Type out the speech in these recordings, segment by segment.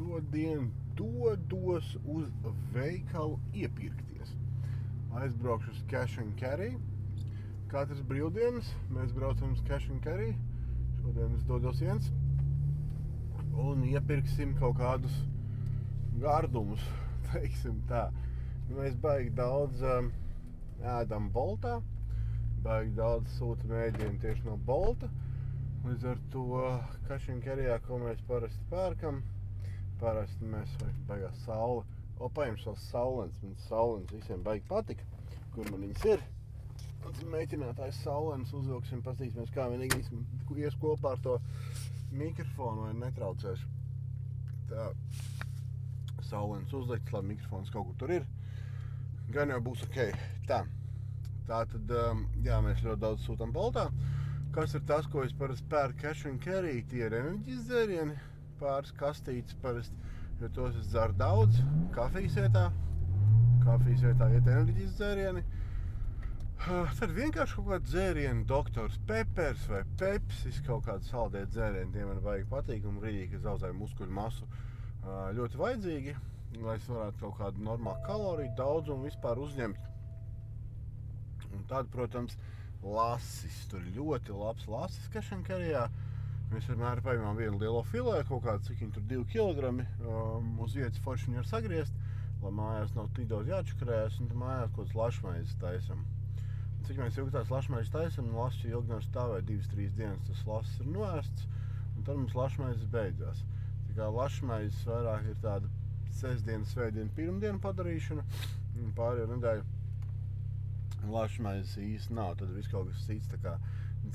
šodien dodos uz veikalu iepirkties. Aizbraukšu uz Cash and Carry. Katras brīvdienas mēs braucam uz Cash and Carry. Šodien es dodos viens. Un iepirksim kaut kādus gardumus, teiksim tā. Mēs baigi daudz ēdam Boltā. Baigi daudz sūtam ēdienu tieši no Bolta. Līdz ar to Cash and Carryā, ko mēs parasti pērkam, parasti mēs baigās saule. Paņemšu savas saulens. Man saulens visiem baigi patika, kur man viņas ir. Un mēģinātājs saulens uzvilksim, pastīsimies, kā vienīgi ies kopā ar to mikrofonu vai netraucēšu. Tā saulens uzlikts, labi, mikrofons kaut kur tur ir. Gan jau būs ok. Tātad, jā, mēs ļoti daudz sūtam Boltā. Kas ir tas, ko es parasti pērku Cash and Carry? Tie ir enerģijas dzērieni, pāris kastītes parasti, jo tos es dzeru daudz. Kafijas vietā iet enerģijas dzērieni. Tad vienkārši kaut kādi dzērieni, Doktors Pepers vai Pepsis, kaut kādi saldie dzērieni, tie man vajag patīk un brīdī, kad zaudēju muskuļu masu. Ļoti vajadzīgi, lai es varētu kaut kādu normālu kaloriju daudzumu vispār uzņemt. Un tad, protams, lasis. Tur ir ļoti labs lasis Cash and Carryā. Mēs vienmēr paņemam vienu lielo filē, kaut kādu, cik viņi tur 2 kilogrami. Uz vietas forši viņu var sagriezt, lai mājās nav tik daudz jāčakarējas, un tad mājās kaut kāds lašmaizes taisam. Un cik mēs ilgi tās lašmaizes taisam, lasis ilgi nav stāvēt 2-3 dienas, tas lasis ir noēsts, un tad mums lašmaizes beidzās. Tā kā lašmaizes vairāk ir tāda sestdienas, svētdiena, pirmdiena padarīšana, un pārējo nedēļu lašmaizes īsti nav, tad viss kaut kas cits, tā kā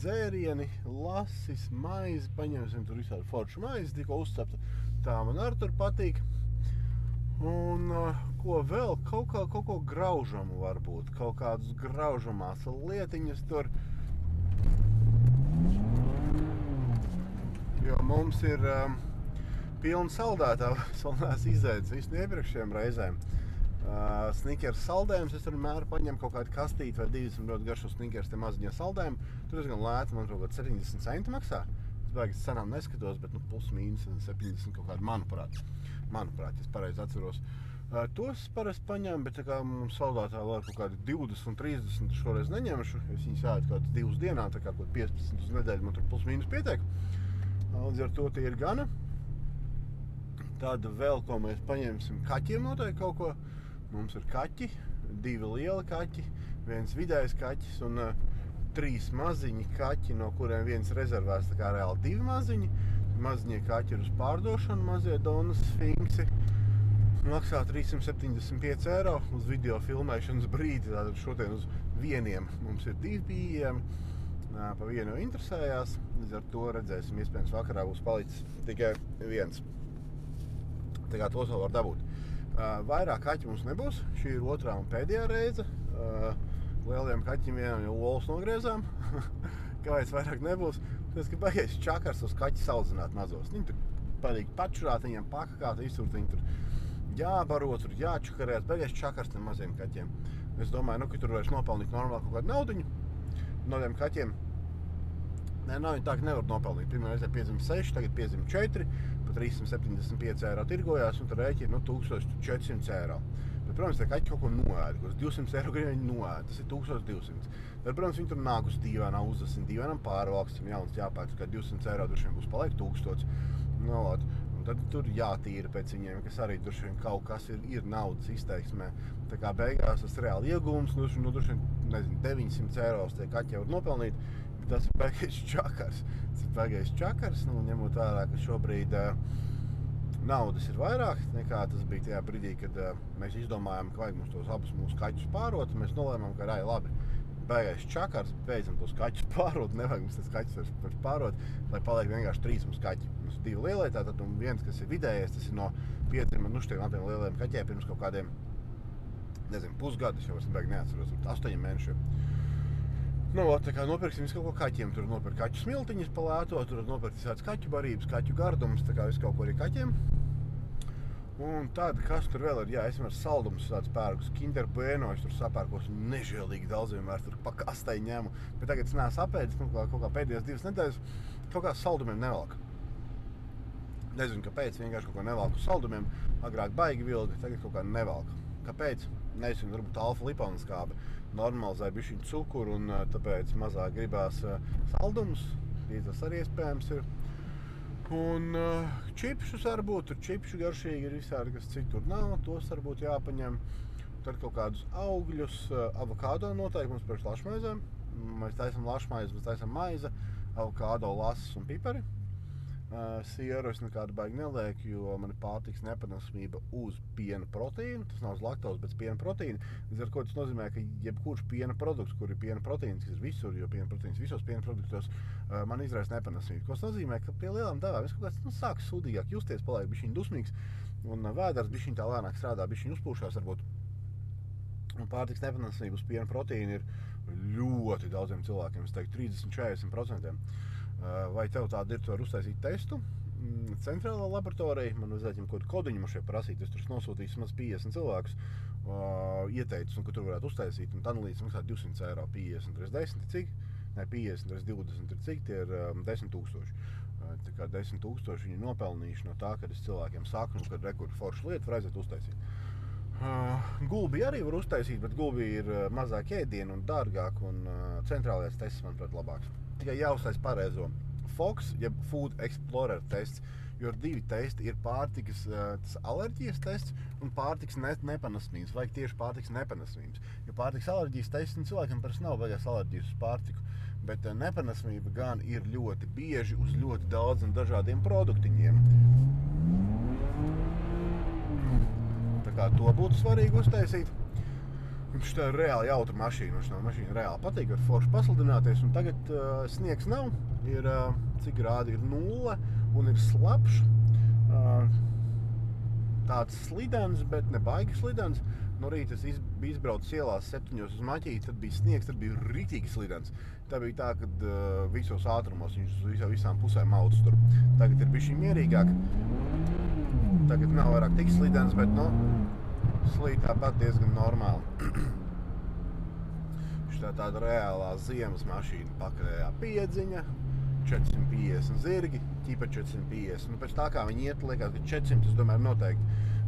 dzērieni, lasis, maizi, paņemsim tur visādi foršu maizi, tikko uzcepta, tā man arī tur patīk. Un ko vēl? Kaut ko graužamu varbūt, kaut kādus graužamās lietiņas tur. Jo mums ir pilna saldētās izēdes visu iepriekšējiem reizēm. Snickers saldējums, es vienmēr paņemu kaut kādu kastīti vai 20 ļoti garšu Snickers tie maziņie saldējumi. Tur diezgan lēti, man kaut kāds 70 centi maksā. Es baigi cenām neskatos, bet plus mīnus 70 kaut kādu, manuprāt, es pareizi atceros. Tos parasti paņemu, bet tā kā mums saldētā vēl kaut kādi 20 un 30 šoreiz neņemšu. Es viņus ēdu kaut 2 dienā, tā kā kaut 15 uz nedēļu man tur plus mīnus pietiek. Līdz ar to tie ir gana. Tad vēl, ko mēs paņemsim, kaķiem noteikti kaut ko. Mums ir kaķi, 2 lieli kaķi, 1 vidējs kaķis un 3 maziņi kaķi, no kuriem viens rezervēs, tā kā reāli 2 maziņi. Maziņie kaķi ir uz pārdošanu, mazie Donas Sfinksi. Maksā 375 eiro uz video filmēšanas brīdi, tātad šodien uz vieniem mums ir 2 pieejami. Pa vienu jau interesējās, līdz ar to redzēsim, iespējams vakarā būs palicis tikai viens. Tā kā tos vēl var dabūt. Vairāk kaķi mums nebūs, šī ir 2. un pēdējā reize. Lieliem kaķiem vienam jau olas nogriezām, kāpēc vairāk nebūs. Tas, ka baigais čakars uz kaķi saldzināt mazos. Viņi tur patīk pačurāt, viņiem pakakāt, visur viņi tur jābaro, tur jāčakarēt, baigais čakars tiem maziem kaķiem. Es domāju, ka tur vairs nopelnīt normāli kaut kādu naudiņu no tiem kaķiem. Nē, viņi tā, ka nevar nopelnīt. Pirmā reizē piedzim 6, tagad piedzim 4, pa 375 eiro tirgojās, un tad rēķina 1400 eiro. Bet, protams, tie kaķi kaut ko noēda, kaut 200 eiro grib viņi noēda, tas ir 1200. Tad, protams, viņi tur nāk uz dīvainā, uzdasim dīvainam pārvalkstam, jauns jāpērk, kā 200 eiro droši vien būs paliek 1000. Un tad tur jātīra pēc viņiem, kas arī droši vien kaut kas ir naudas izteiksmē. Tā kā beigās tas reāli iegūms, droši vien, nezinu, 900 eiro tie kaķi var nopelnīt. Tas ir baigais čakars, ņemot vērā, ka šobrīd naudas ir vairāk nekā tas bija tajā brīdī, kad mēs izdomājām, ka vajag mums tos abus mūsu kaķus pārot. Mēs nolēmām, ka labi, baigais čakars, beidzam tos kaķus pārot, nevajag mums tas kaķus vairs pārot, lai paliek vienkārši 3 mums kaķi. Mums ir 2 lielie, tātad un viens, kas ir vidējais, tas ir no 5 tiem lieliem kaķiem pirms kaut kādiem, nezinu, pusgadus, jau es baigi neatceros, 8 mēnešiem. Tā kā nopirksim visu kaut ko kaķiem, tur nopirkt kaķu smiltiņas pa lēto, tur nopirkt visāds kaķu barības, kaķu gardumus, tā kā visu kaut ko arī kaķiem. Un tad, kas tur vēl ir, es vienmēr saldumus tāds pērkus, Kinder Bueno, es tur sapērkos nežēlīgi daudz vienmēr tur pa kastai ņemu, bet tagad es neesmu apēdis, kaut kā pēdējās 2 nedēļas, kaut kā saldumiem nevelk. Nezinu, kāpēc, vienkārši kaut ko nevalku saldumiem. Agrāk baigi vilga, tagad kaut kā nevalku. Kāpēc? Nezinu, varbūt alfa-liponas skābe normalizē bišķiņu cukuru un tāpēc mazāk gribās saldumus. Tas arī iespējams ir. Un čipšus varbūt, tur čipšu garšīgi ir visādi, kas citur nav, tos varbūt jāpaņem. Tad kaut kādus augļus, avokādo noteikti mums priekš lašmaizēm. Mēs taisam lašmaizi, mēs taisam maize, avokādo, lases un pipari. Sieru es nekādu baigi nelieku, jo man ir pārtiks nepanesamība uz piena proteīnu. Tas nav uz laktozi, bet piena proteīnu. Līdz ar ko tas nozīmē, ka jebkurš piena produkts, kur ir piena proteīns, kas ir visur, jo piena proteīns visos piena produktos, man izraisa nepanesamību. Ko tas nozīmē, ka pie lielām devām es kaut kāds sāku sūdīgāk justies, paliek bišķiņ dusmīgs, un vēders bišķiņ tā lēnāk strādā, bišķiņ uzpūšās varbūt. Un pārtiks nepanesamība uz piena proteīnu ir ļoti daudziem cilvēkiem, es teiktu 30–40%. Vai tev tāda ir, tu vari uztaisīt testu centrālā laboratorija, man vajadzētu viņam kaut kodiņu man šeit prasīt, es tur nosūtīju maz 50 cilvēkus ieteicis, un ka tur varētu uztaisīt, un analīzes maksā 200 eiro, 50 reiz 10 ir cik? Ne, 50 reiz 20 ir cik? Tie ir 10 000. Tā kā 10 000 viņi nopelnījuši no tā, kad es cilvēkiem saku, nu, kad rekur foršu lietu var aiziet uztaisīt. Gulbi arī var uztaisīt, bet gulbi ir mazāk ēdienu un dārgāk, un centrālais tests, manuprāt, labāks. Tikai jāuztais pareizo FOX, jeb Food Explorer tests, jo ir divi testi, ir pārtikas alerģijas tests un pārtikas nepanesamības, vajag tieši pārtikas nepanesamības. Jo pārtikas alerģijas tests cilvēkam parasti nav vajagās alerģijas uz pārtiku, bet nepanesamība gan ir ļoti bieži uz ļoti daudziem dažādiem produktiņiem. Tā kā to būtu svarīgi uztaisīt. Šitā ir reāli jautra mašīna, šitā mašīna reāli patīk, var forši pasludināties, un tagad sniegs nav, ir, cik grādi ir 0, un ir slapš, tāds slidens, bet ne baigi slidens. No rīta es biju izbraucis ielās 7 uz Maķīti, tad bija sniegs, tad bija ritīgi slidens. Tā bija tā, kad visos ātrumos viņš uz visām pusēm audas tur. Tagad ir bišķiņ mierīgāk, tagad nav vairāk tik slidens, bet, nu, slīd tāpat diezgan normāli. Šitā tāda reālā ziemas mašīna, pakarējā piedziņa, 450 zirgi, ķipa 450. Nu, pēc tā kā viņi iet, liekas, ka 400, es domāju, noteikti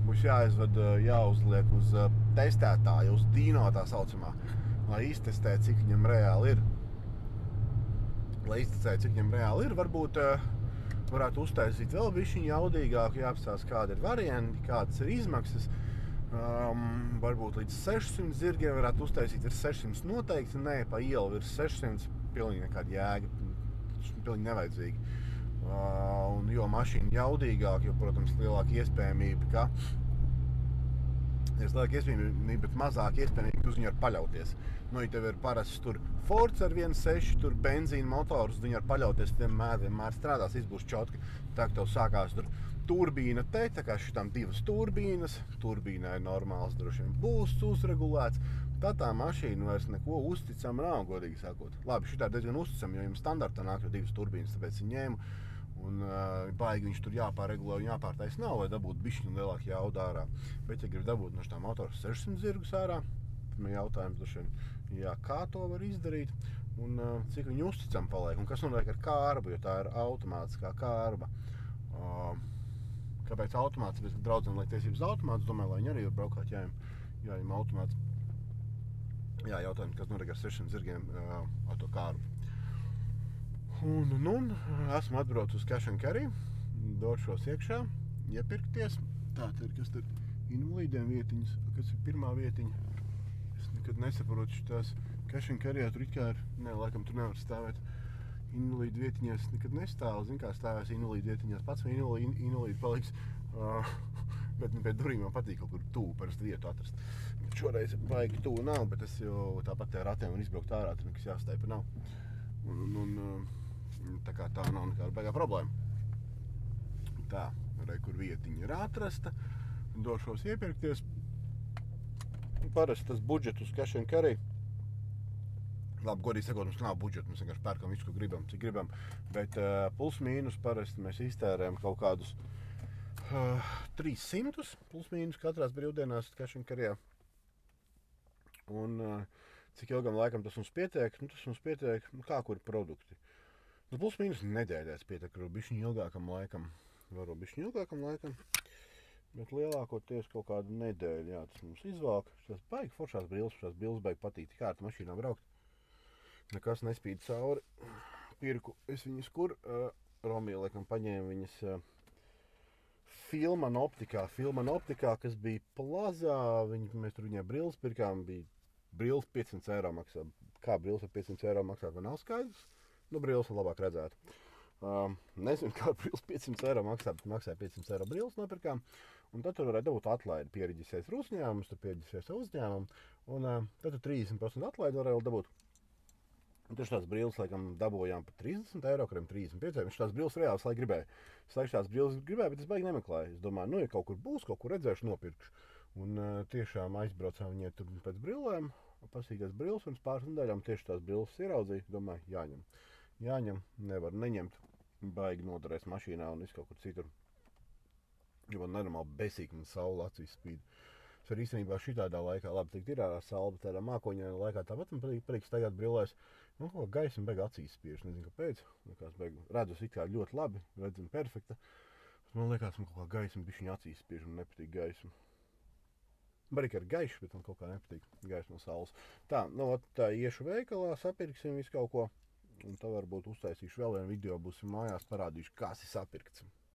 būs jāizved, jāuzliek uz testētāju, uz dīno tā saucamā, lai iztestē, cik viņam reāli ir. Lai iztestē, cik viņam reāli ir, varbūt varētu uztaisīt vēl bišķiņu jaudīgāku, jāapstās, kādi ir varianti, kādas ir izmaksas. Varbūt līdz 600 zirgiem varētu uztaisīt, ir 600 noteikti, nē, pa ielu virs 600, pilnīgi nekāda jēga, pilnīgi nevajadzīgi. Un jo mašīna jaudīgāk, jo, protams, lielāka iespējamība, ka bet mazāk iespējamība, ka uz viņu var paļauties. Nu, ja tev ir parasts tur Fords ar 1.6, tur benzīna motors, viņu var paļauties, vienmēr strādās, izbūs čotki, tā, ka tev sākās tur turbīna te, tā kā šitām divas turbīnas, turbīnai normāls droši vien būs uzregulēts, tad tā mašīna vairs neko uzticama nav, godīgi sakot. Labi, šitā diezgan uzticama, jo viņam standartā nāk jau divas turbīnas, tāpēc viņi ņēma, un baigi viņš tur jāpārregulē un jāpārtais nav, lai dabūtu bišķiņu lielāku jaudu ārā. Bet, ja grib dabūt no šitā motora 600 zirgus ārā, tad man jautājums droši vien, jā, kā to var izdarīt, un cik viņi uzticama paliek, un kas notiek ar kārbu, jo tā ir automātiskā kārba. Kāpēc automāts? Tāpēc, ka draudzēm liek tiesības automāts, domāju, lai viņi arī var braukāt, jāņem automāts. Jā, jautājums, kas notiek ar 600 zirgiem ar to kārbu. Un esmu atbraucis uz Cash & Carry, došos iekšā, iepirkties. Tātad, kas tur invalīdiem vietiņas, kas ir pirmā vietiņa. Es nekad nesaprotu šitās Cash & Carryā, tur it kā ir, laikam tur nevar stāvēt. Invalīdu vietiņās nekad nestāv, zin kā stāvēs invalīdu vietiņās, pats vai invalīdu paliks, bet pie durīm man patīk kaut kur tūvu parasti vietu atrast. Šoreiz baigi tūvu nav, bet es jau tāpat te ratiem un izbraukt ārā, tur nekas jāstaipa nav. Tā kā tā nav nekāda baigā problēma. Tā, kur vietiņa ir atrasta, došos iepirkties. Parasti tas budžets uz Cash & Carry. Labi, godīgi sakot, mums nav budžeta, mēs vienkārši pērkam visu, ko gribam, cik gribam, bet plus mīnus parasti mēs iztērējam kaut kādus 300 plus mīnus katrās brīvdienās Cash & Carryā. Un cik ilgam laikam tas mums pietiek, tas mums pietiek, kā kuri produkti. Plus mīnus nedēļās pietiek, kur bišķiņ ilgākam laikam. varbūt bišķi ilgākam laikam. Bet lielākoties kaut kādu nedēļu, jā, tas mums izvelk. Šās baigi foršās brilles baigi patīk, tik ārti mašīnā braukt. Nekas nespīd cauri. Pirku es viņas kur, Romija, laikam, paņēma viņas Filman optikā, kas bija plazā. Mēs tur viņai brilles pirkām, bija brilles 500 eiro maksā. Kā brilles ar 500 eiro maksāt, vai nav skaidrs? Nu, brilles var labāk redzēt. Nezinu, kā brilles 500 eiro maksā, bet maksāja 500 eiro brilles nopirkām. Un tad tur varēja dabūt atlaidi, piereģistrēties ar uzņēmumu, tur piereģistrēties ar uzņēmumu. Un tad tu 30% atlaidi varēja dabūt. Un tieši tās brilles, laikam, dabūjām par 30 eiro, kuriem 35 eiro. Viņš tās brilles reāli laikam gribēja. Es laikam tās brilles gribēju, bet es baigi nemeklēju. Es domāju, nu, ja kaut kur būs, kaut kur redzēšu, nopirkšu. Un tiešām aizbraucām viņai tur pēc brillēm, pasīties brilles, un pāris nedēļām tieši tās brilles ieraudzīju. Domāju, jāņem, nevar neņemt. Baigi noderēs mašīnā un viss kaut kur citur. Jo man nenormāli besīgi, man saule acīs spīd. Es arī īstenībā šitādā laikā, labi, tik ir ārā saule, bet tādā mākoņā laikā tāpat man patīk staigāt brillēs. Nu, ko gaisma beiga acīs spiež, nezinu kāpēc. Likās, redzu it kā ļoti labi, redzam perfekta. Man liekas, man kaut kā gaisma bišķiņ acīs spiež un nepatīk gaisma. Barīgi ar gaišu, bet man kaut kā nepatīk gaisma no saules. Tā, nu, tā iešu veikalā, sapirksim visu kaut ko. Un tā varbūt uztaisīšu vēl vienu video, būsim mājās parādīšu, kas ir sapirkts.